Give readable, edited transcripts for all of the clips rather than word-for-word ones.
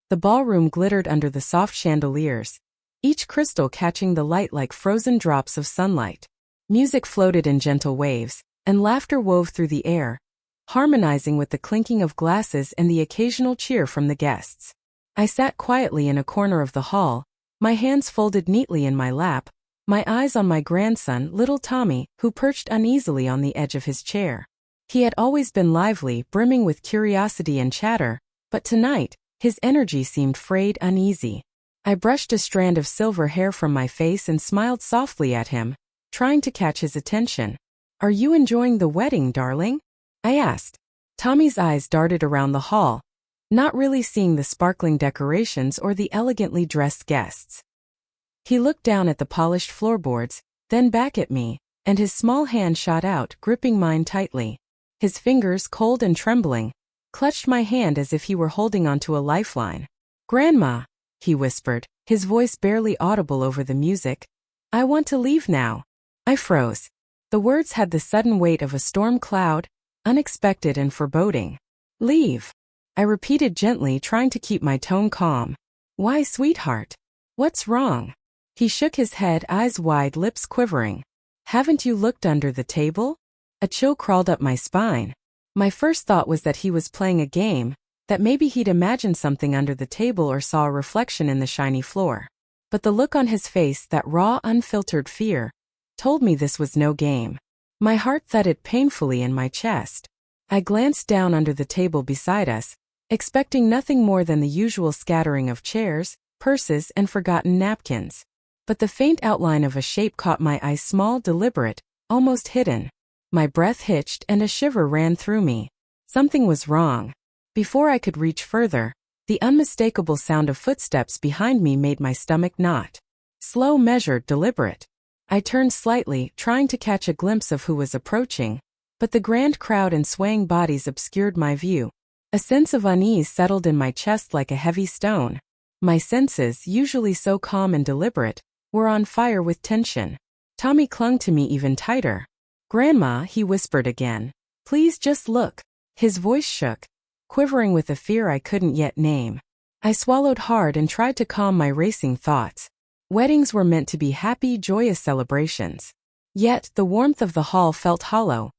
The ballroom glittered under the soft chandeliers, each crystal catching the light like frozen drops of sunlight. Music floated in gentle waves, and laughter wove through the air, harmonizing with the clinking of glasses and the occasional cheer from the guests. I sat quietly in a corner of the hall, my hands folded neatly in my lap, my eyes on my grandson, little Tommy, who perched uneasily on the edge of his chair. He had always been lively, brimming with curiosity and chatter, but tonight, his energy seemed frayed, uneasy. I brushed a strand of silver hair from my face and smiled softly at him, trying to catch his attention. "Are you enjoying the wedding, darling?" I asked. Tommy's eyes darted around the hall, not really seeing the sparkling decorations or the elegantly dressed guests. He looked down at the polished floorboards, then back at me, and his small hand shot out, gripping mine tightly. His fingers, cold and trembling, clutched my hand as if he were holding onto a lifeline. "Grandma," he whispered, his voice barely audible over the music, "I want to leave now." I froze. The words had the sudden weight of a storm cloud, unexpected and foreboding. "Leave," I repeated gently, trying to keep my tone calm. "Why, sweetheart? What's wrong?" He shook his head, eyes wide, lips quivering. "Haven't you looked under the table?" A chill crawled up my spine. My first thought was that he was playing a game, that maybe he'd imagined something under the table or saw a reflection in the shiny floor. But the look on his face, that raw, unfiltered fear, told me this was no game. My heart thudded painfully in my chest. I glanced down under the table beside us, expecting nothing more than the usual scattering of chairs, purses, and forgotten napkins. But the faint outline of a shape caught my eye, small, deliberate, almost hidden. My breath hitched and a shiver ran through me. Something was wrong. Before I could reach further, the unmistakable sound of footsteps behind me made my stomach knot. Slow, measured, deliberate. I turned slightly, trying to catch a glimpse of who was approaching, but the grand crowd and swaying bodies obscured my view. A sense of unease settled in my chest like a heavy stone. My senses, usually so calm and deliberate, were on fire with tension. Tommy clung to me even tighter. "Grandma," he whispered again. "Please just look." His voice shook, quivering with a fear I couldn't yet name. I swallowed hard and tried to calm my racing thoughts. Weddings were meant to be happy, joyous celebrations. Yet, the warmth of the hall felt hollow,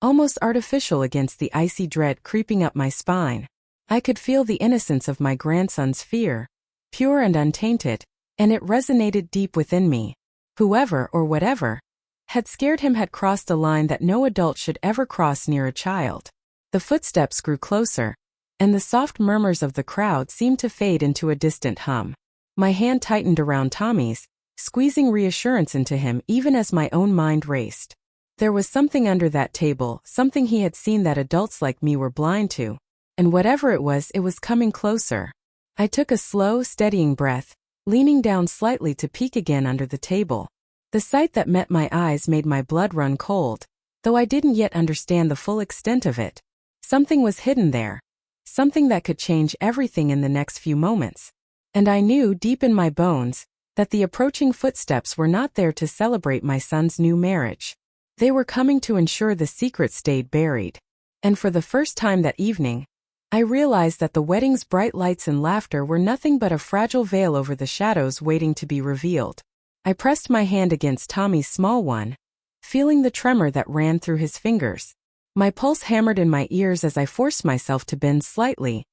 almost artificial against the icy dread creeping up my spine. I could feel the innocence of my grandson's fear, pure and untainted, and it resonated deep within me. Whoever, or whatever, had scared him had crossed a line that no adult should ever cross near a child. The footsteps grew closer, and the soft murmurs of the crowd seemed to fade into a distant hum. My hand tightened around Tommy's, squeezing reassurance into him even as my own mind raced. There was something under that table, something he had seen that adults like me were blind to, and whatever it was coming closer. I took a slow, steadying breath, leaning down slightly to peek again under the table. The sight that met my eyes made my blood run cold, though I didn't yet understand the full extent of it. Something was hidden there, something that could change everything in the next few moments. And I knew deep in my bones that the approaching footsteps were not there to celebrate my son's new marriage. They were coming to ensure the secret stayed buried. And for the first time that evening, I realized that the wedding's bright lights and laughter were nothing but a fragile veil over the shadows waiting to be revealed. I pressed my hand against Tommy's small one, feeling the tremor that ran through his fingers. My pulse hammered in my ears as I forced myself to bend slightly,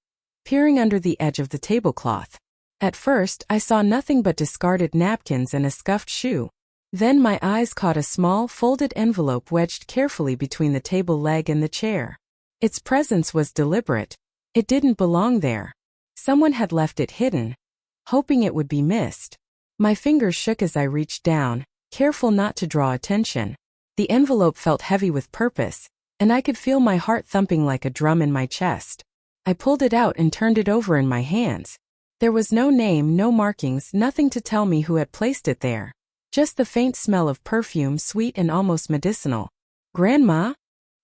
peering under the edge of the tablecloth. At first, I saw nothing but discarded napkins and a scuffed shoe. Then my eyes caught a small, folded envelope wedged carefully between the table leg and the chair. Its presence was deliberate. It didn't belong there. Someone had left it hidden, hoping it would be missed. My fingers shook as I reached down, careful not to draw attention. The envelope felt heavy with purpose, and I could feel my heart thumping like a drum in my chest. I pulled it out and turned it over in my hands. There was no name, no markings, nothing to tell me who had placed it there. Just the faint smell of perfume, sweet and almost medicinal. "Grandma?"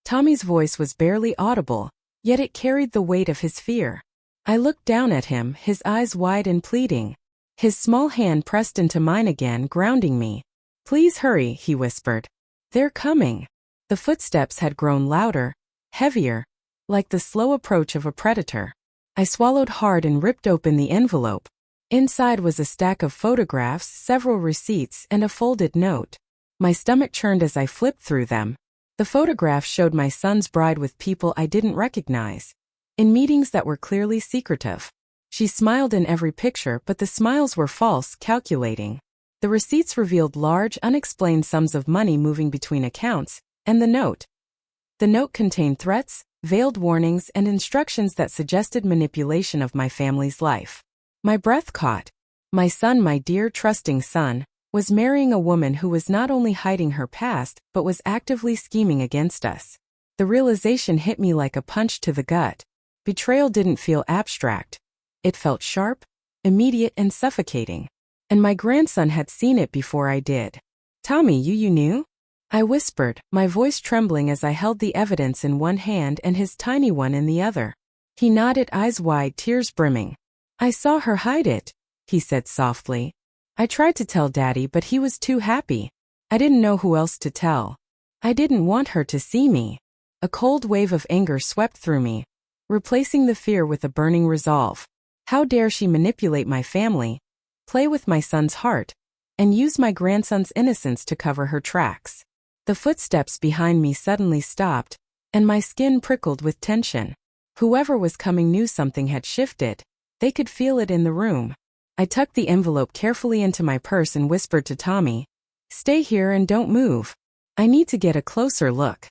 Tommy's voice was barely audible, yet it carried the weight of his fear. I looked down at him, his eyes wide and pleading. His small hand pressed into mine again, grounding me. "Please hurry," he whispered. "They're coming." The footsteps had grown louder, heavier, like the slow approach of a predator. I swallowed hard and ripped open the envelope. Inside was a stack of photographs, several receipts, and a folded note. My stomach churned as I flipped through them. The photographs showed my son's bride with people I didn't recognize, in meetings that were clearly secretive. She smiled in every picture, but the smiles were false, calculating. The receipts revealed large, unexplained sums of money moving between accounts, and the note. The note contained threats, veiled warnings, and instructions that suggested manipulation of my family's life. My breath caught. My son, my dear, trusting son, was marrying a woman who was not only hiding her past, but was actively scheming against us. The realization hit me like a punch to the gut. Betrayal didn't feel abstract. It felt sharp, immediate, and suffocating. And my grandson had seen it before I did. "Tommy, you knew?" I whispered, my voice trembling as I held the evidence in one hand and his tiny one in the other. He nodded, eyes wide, tears brimming. "I saw her hide it," he said softly. "I tried to tell Daddy, but he was too happy. I didn't know who else to tell. I didn't want her to see me." A cold wave of anger swept through me, replacing the fear with a burning resolve. How dare she manipulate my family, play with my son's heart, and use my grandson's innocence to cover her tracks? The footsteps behind me suddenly stopped, and my skin prickled with tension. Whoever was coming knew something had shifted. They could feel it in the room. I tucked the envelope carefully into my purse and whispered to Tommy, "Stay here and don't move. I need to get a closer look."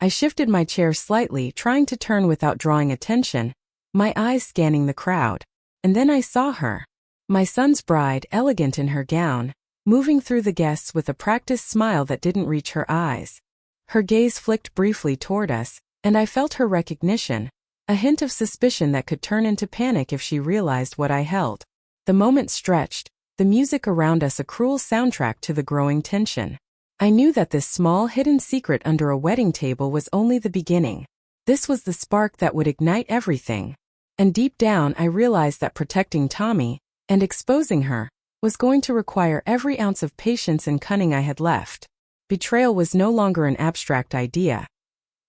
I shifted my chair slightly, trying to turn without drawing attention, my eyes scanning the crowd. And then I saw her. My son's bride, elegant in her gown, moving through the guests with a practiced smile that didn't reach her eyes. Her gaze flicked briefly toward us, and I felt her recognition, a hint of suspicion that could turn into panic if she realized what I held. The moment stretched, the music around us a cruel soundtrack to the growing tension. I knew that this small, hidden secret under a wedding table was only the beginning. This was the spark that would ignite everything. And deep down I realized that protecting Tommy, and exposing her, was going to require every ounce of patience and cunning I had left. Betrayal was no longer an abstract idea.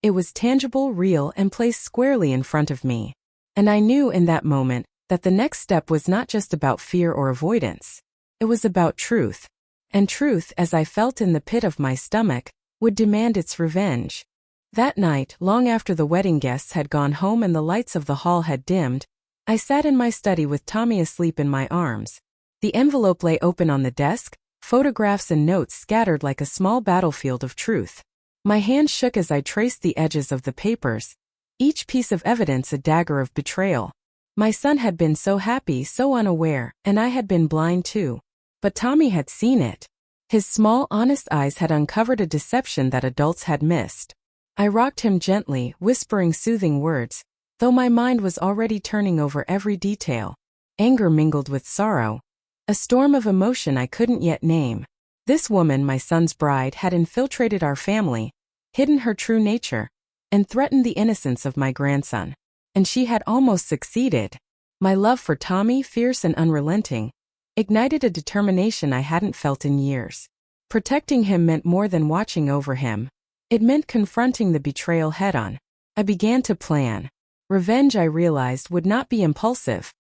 It was tangible, real, and placed squarely in front of me. And I knew in that moment that the next step was not just about fear or avoidance. It was about truth. And truth, as I felt in the pit of my stomach, would demand its revenge. That night, long after the wedding guests had gone home and the lights of the hall had dimmed, I sat in my study with Tommy asleep in my arms. The envelope lay open on the desk, photographs and notes scattered like a small battlefield of truth. My hand shook as I traced the edges of the papers, each piece of evidence a dagger of betrayal. My son had been so happy, so unaware, and I had been blind too. But Tommy had seen it. His small, honest eyes had uncovered a deception that adults had missed. I rocked him gently, whispering soothing words, though my mind was already turning over every detail. Anger mingled with sorrow, a storm of emotion I couldn't yet name. This woman, my son's bride, had infiltrated our family, hidden her true nature, and threatened the innocence of my grandson. And she had almost succeeded. My love for Tommy, fierce and unrelenting, ignited a determination I hadn't felt in years. Protecting him meant more than watching over him. It meant confronting the betrayal head-on. I began to plan. Revenge, I realized, would not be impulsive.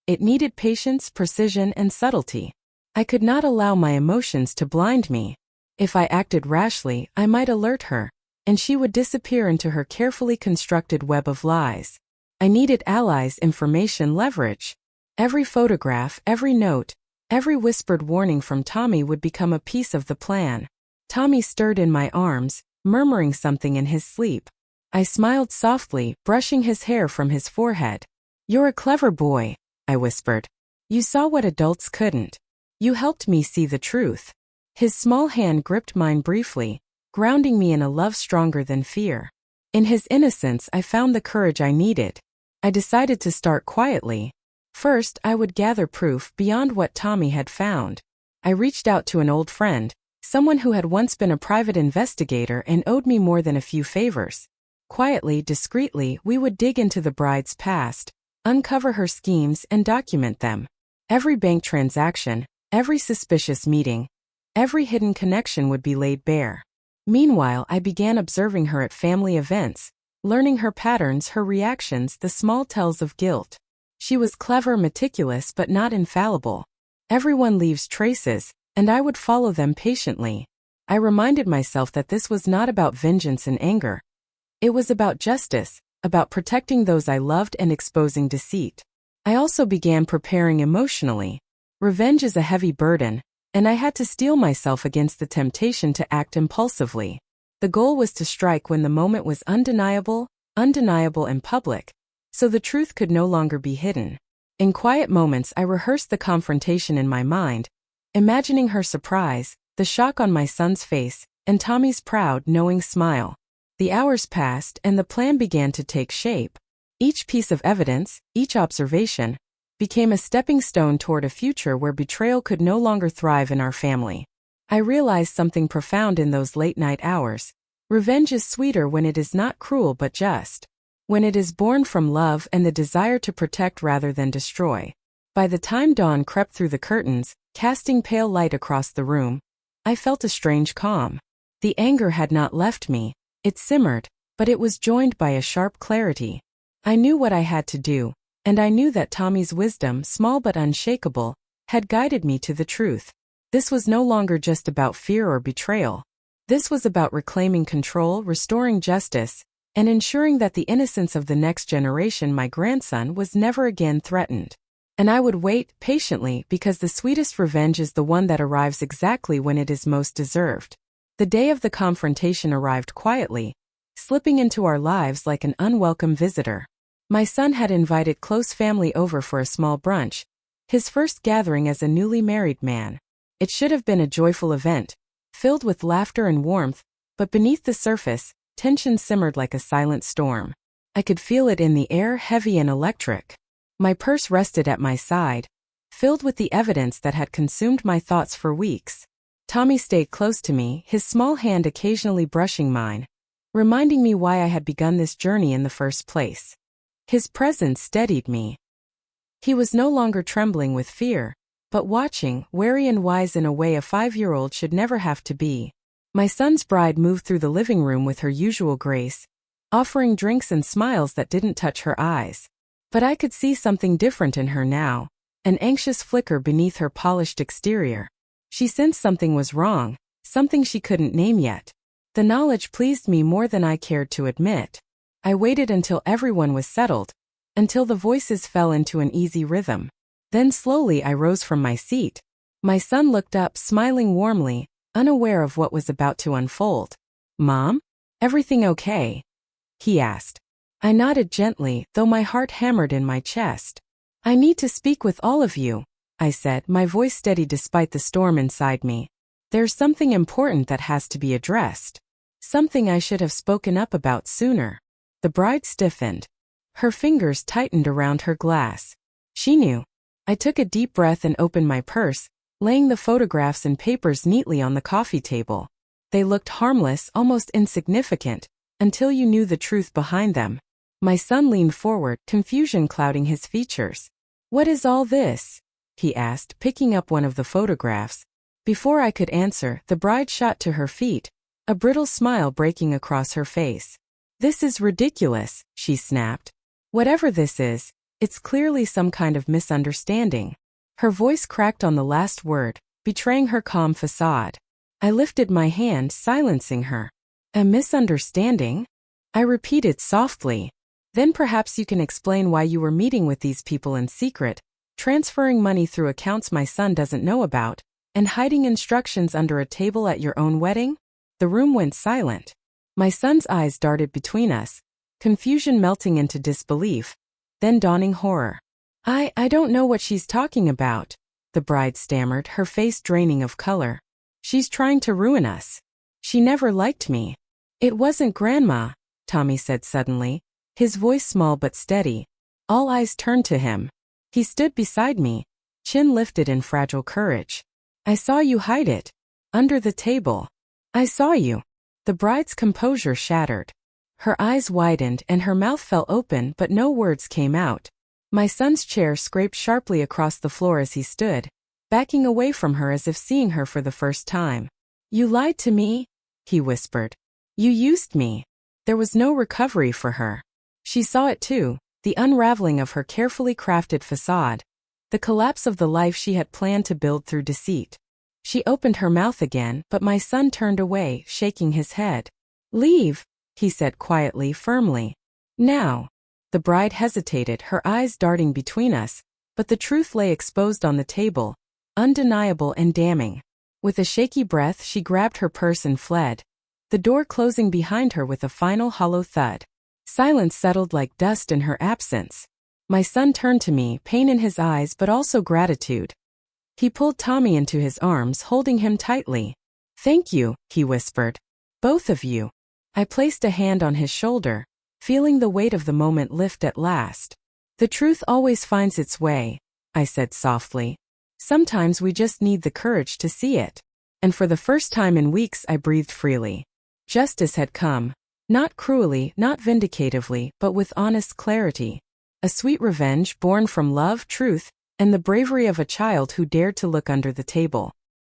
It needed patience, precision, and subtlety. I could not allow my emotions to blind me. If I acted rashly, I might alert her, and she would disappear into her carefully constructed web of lies. I needed allies, information, leverage. Every photograph, every note, every whispered warning from Tommy would become a piece of the plan. Tommy stirred in my arms, murmuring something in his sleep. I smiled softly, brushing his hair from his forehead. "You're a clever boy," I whispered. "You saw what adults couldn't. You helped me see the truth." His small hand gripped mine briefly, grounding me in a love stronger than fear. In his innocence, I found the courage I needed. I decided to start quietly. First, I would gather proof beyond what Tommy had found. I reached out to an old friend, someone who had once been a private investigator and owed me more than a few favors. Quietly, discreetly, we would dig into the bride's past, uncover her schemes, and document them. Every bank transaction, every suspicious meeting, every hidden connection would be laid bare. Meanwhile, I began observing her at family events, learning her patterns, her reactions, the small tells of guilt. She was clever, meticulous, but not infallible. Everyone leaves traces, and I would follow them patiently. I reminded myself that this was not about vengeance and anger. It was about justice, about protecting those I loved and exposing deceit. I also began preparing emotionally. Revenge is a heavy burden, and I had to steel myself against the temptation to act impulsively. The goal was to strike when the moment was undeniable and public, so the truth could no longer be hidden. In quiet moments, I rehearsed the confrontation in my mind, imagining her surprise, the shock on my son's face, and Tommy's proud, knowing smile. The hours passed, and the plan began to take shape. Each piece of evidence, each observation, became a stepping stone toward a future where betrayal could no longer thrive in our family. I realized something profound in those late-night hours. Revenge is sweeter when it is not cruel but just. When it is born from love and the desire to protect rather than destroy. By the time dawn crept through the curtains, casting pale light across the room, I felt a strange calm. The anger had not left me. It simmered, but it was joined by a sharp clarity. I knew what I had to do, and I knew that Tommy's wisdom, small but unshakable, had guided me to the truth. This was no longer just about fear or betrayal. This was about reclaiming control, restoring justice, and ensuring that the innocence of the next generation, my grandson, was never again threatened. And I would wait patiently because the sweetest revenge is the one that arrives exactly when it is most deserved. The day of the confrontation arrived quietly, slipping into our lives like an unwelcome visitor. My son had invited close family over for a small brunch, his first gathering as a newly married man. It should have been a joyful event, filled with laughter and warmth, but beneath the surface, tension simmered like a silent storm. I could feel it in the air, heavy and electric. My purse rested at my side, filled with the evidence that had consumed my thoughts for weeks. Tommy stayed close to me, his small hand occasionally brushing mine, reminding me why I had begun this journey in the first place. His presence steadied me. He was no longer trembling with fear, but watching, wary and wise in a way a 5-year-old should never have to be. My son's bride moved through the living room with her usual grace, offering drinks and smiles that didn't touch her eyes. But I could see something different in her now, an anxious flicker beneath her polished exterior. She sensed something was wrong, something she couldn't name yet. The knowledge pleased me more than I cared to admit. I waited until everyone was settled, until the voices fell into an easy rhythm. Then slowly I rose from my seat. My son looked up, smiling warmly, unaware of what was about to unfold. "Mom? Everything okay?" he asked. I nodded gently, though my heart hammered in my chest. "I need to speak with all of you," I said, my voice steady despite the storm inside me. "There's something important that has to be addressed. Something I should have spoken up about sooner." The bride stiffened. Her fingers tightened around her glass. She knew. I took a deep breath and opened my purse, laying the photographs and papers neatly on the coffee table. They looked harmless, almost insignificant, until you knew the truth behind them. My son leaned forward, confusion clouding his features. "What is all this?" he asked, picking up one of the photographs. Before I could answer, the bride shot to her feet, a brittle smile breaking across her face. "This is ridiculous," she snapped. "Whatever this is, it's clearly some kind of misunderstanding." Her voice cracked on the last word, betraying her calm facade. I lifted my hand, silencing her. "A misunderstanding?" I repeated softly. "Then perhaps you can explain why you were meeting with these people in secret, transferring money through accounts my son doesn't know about, and hiding instructions under a table at your own wedding?" The room went silent. My son's eyes darted between us, confusion melting into disbelief, then dawning horror. I don't know what she's talking about," the bride stammered, her face draining of color. "She's trying to ruin us. She never liked me." "It wasn't Grandma," Tommy said suddenly, his voice small but steady. All eyes turned to him. He stood beside me, chin lifted in fragile courage. "I saw you hide it. Under the table. I saw you." The bride's composure shattered. Her eyes widened and her mouth fell open, but no words came out. My son's chair scraped sharply across the floor as he stood, backing away from her as if seeing her for the first time. "You lied to me," he whispered. "You used me." There was no recovery for her. She saw it too, the unraveling of her carefully crafted facade, the collapse of the life she had planned to build through deceit. She opened her mouth again, but my son turned away, shaking his head. "Leave," he said quietly, firmly. "Now." The bride hesitated, her eyes darting between us, but the truth lay exposed on the table, undeniable and damning. With a shaky breath, she grabbed her purse and fled, the door closing behind her with a final hollow thud. Silence settled like dust in her absence. My son turned to me, pain in his eyes but also gratitude. He pulled Tommy into his arms, holding him tightly. "Thank you," he whispered. "Both of you." I placed a hand on his shoulder, feeling the weight of the moment lift at last. "The truth always finds its way," I said softly. "Sometimes we just need the courage to see it." And for the first time in weeks I breathed freely. Justice had come. Not cruelly, not vindicatively, but with honest clarity. A sweet revenge born from love, truth, and the bravery of a child who dared to look under the table.